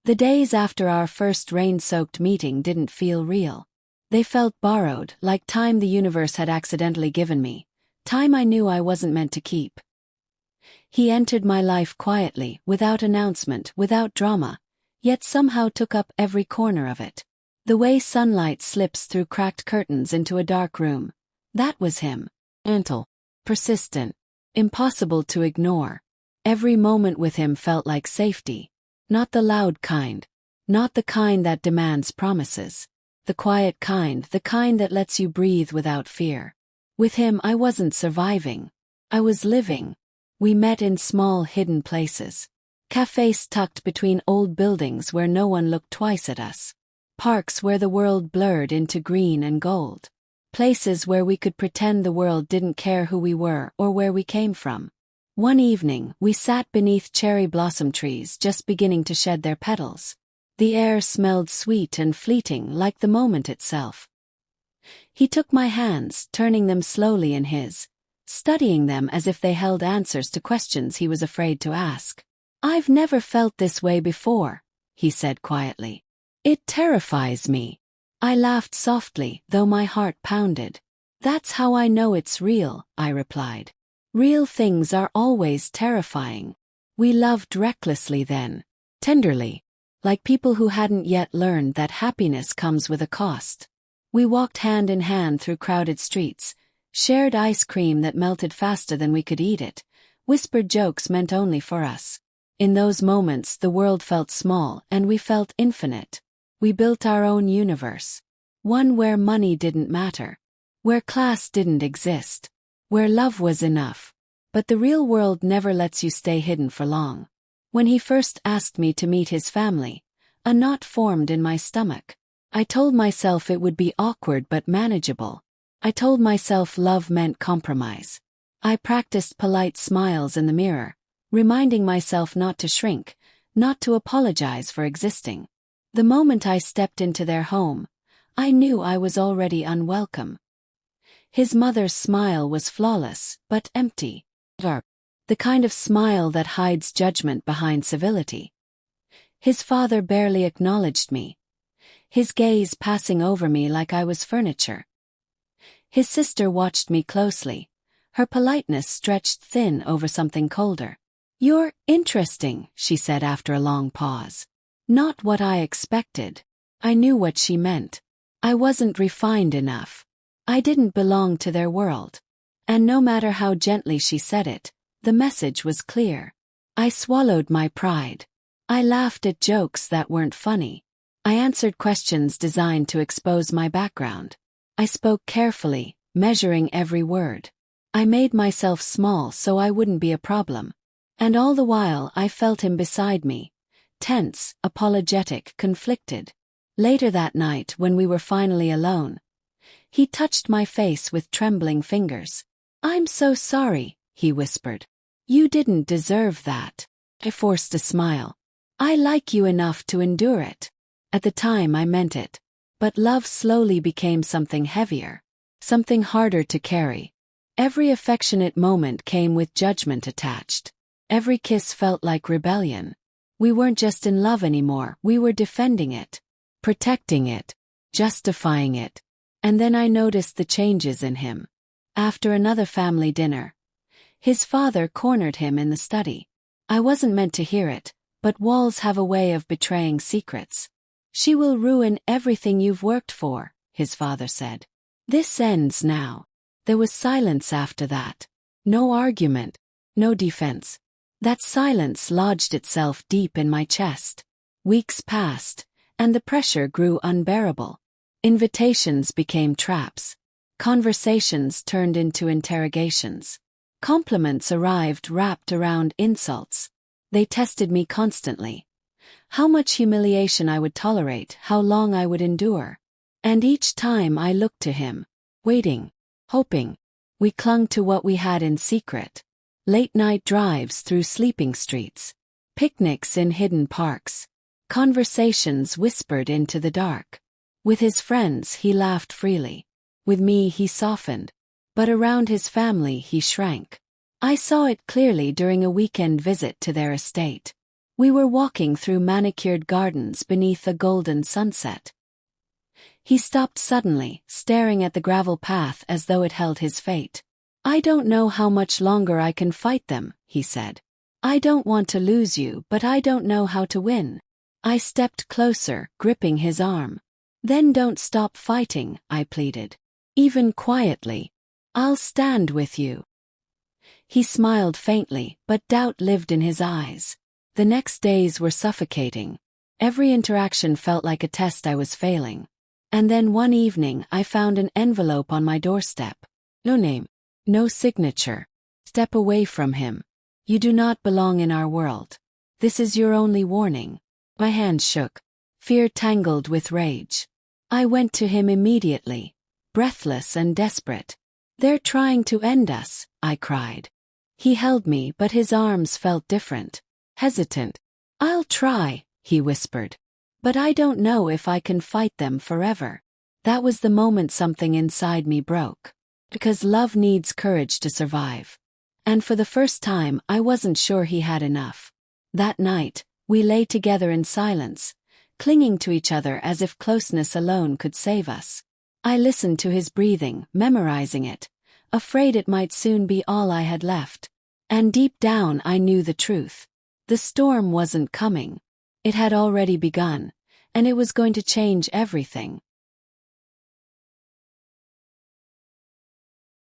The days after our first rain-soaked meeting didn't feel real. They felt borrowed, like time the universe had accidentally given me, time I knew I wasn't meant to keep. He entered my life quietly, without announcement, without drama, yet somehow took up every corner of it. The way sunlight slips through cracked curtains into a dark room. That was him. Gentle, persistent, impossible to ignore. Every moment with him felt like safety. Not the loud kind. Not the kind that demands promises. The quiet kind, the kind that lets you breathe without fear. With him I wasn't surviving. I was living. We met in small hidden places. Cafes tucked between old buildings where no one looked twice at us. Parks where the world blurred into green and gold. Places where we could pretend the world didn't care who we were or where we came from. One evening, we sat beneath cherry blossom trees just beginning to shed their petals. The air smelled sweet and fleeting like the moment itself. He took my hands, turning them slowly in his, studying them as if they held answers to questions he was afraid to ask. "I've never felt this way before," he said quietly. "It terrifies me." I laughed softly, though my heart pounded. "That's how I know it's real," I replied. "Real things are always terrifying." We loved recklessly then, tenderly, like people who hadn't yet learned that happiness comes with a cost. We walked hand in hand through crowded streets, shared ice cream that melted faster than we could eat it, whispered jokes meant only for us. In those moments the world felt small and we felt infinite. We built our own universe. One where money didn't matter. Where class didn't exist. Where love was enough. But the real world never lets you stay hidden for long. When he first asked me to meet his family, a knot formed in my stomach. I told myself it would be awkward but manageable. I told myself love meant compromise. I practiced polite smiles in the mirror, reminding myself not to shrink, not to apologize for existing. The moment I stepped into their home, I knew I was already unwelcome. His mother's smile was flawless, but empty. Dark. The kind of smile that hides judgment behind civility. His father barely acknowledged me, his gaze passing over me like I was furniture. His sister watched me closely, her politeness stretched thin over something colder. "You're interesting," she said after a long pause. Not what I expected. I knew what she meant. I wasn't refined enough. I didn't belong to their world. And no matter how gently she said it, the message was clear. I swallowed my pride. I laughed at jokes that weren't funny. I answered questions designed to expose my background. I spoke carefully, measuring every word. I made myself small so I wouldn't be a problem. And all the while I felt him beside me, tense, apologetic, conflicted. Later that night, when we were finally alone, he touched my face with trembling fingers. "I'm so sorry," he whispered. "You didn't deserve that." I forced a smile. "I like you enough to endure it." At the time I meant it. But love slowly became something heavier, something harder to carry. Every affectionate moment came with judgment attached. Every kiss felt like rebellion. We weren't just in love anymore, we were defending it, protecting it, justifying it. And then I noticed the changes in him. After another family dinner, his father cornered him in the study. I wasn't meant to hear it, but walls have a way of betraying secrets. "She will ruin everything you've worked for," his father said. "This ends now." There was silence after that. No argument, no defense. That silence lodged itself deep in my chest. Weeks passed, and the pressure grew unbearable. Invitations became traps. Conversations turned into interrogations. Compliments arrived wrapped around insults. They tested me constantly. How much humiliation I would tolerate, how long I would endure. And each time I looked to him, waiting, hoping. We clung to what we had in secret. Late-night drives through sleeping streets. Picnics in hidden parks. Conversations whispered into the dark. With his friends he laughed freely. With me he softened. But around his family he shrank. I saw it clearly during a weekend visit to their estate. We were walking through manicured gardens beneath a golden sunset. He stopped suddenly, staring at the gravel path as though it held his fate. "I don't know how much longer I can fight them," he said. "I don't want to lose you, but I don't know how to win." I stepped closer, gripping his arm. "Then don't stop fighting," I pleaded. Even quietly. "I'll stand with you." He smiled faintly, but doubt lived in his eyes. The next days were suffocating. Every interaction felt like a test I was failing. And then one evening I found an envelope on my doorstep. No name. No signature. "Step away from him. You do not belong in our world. This is your only warning." My hands shook. Fear tangled with rage. I went to him immediately, breathless and desperate. "They're trying to end us," I cried. He held me, but his arms felt different. Hesitant. "I'll try," he whispered. "But I don't know if I can fight them forever." That was the moment something inside me broke. Because love needs courage to survive. And for the first time, I wasn't sure he had enough. That night, we lay together in silence, clinging to each other as if closeness alone could save us. I listened to his breathing, memorizing it, afraid it might soon be all I had left. And deep down I knew the truth. The storm wasn't coming. It had already begun, and it was going to change everything.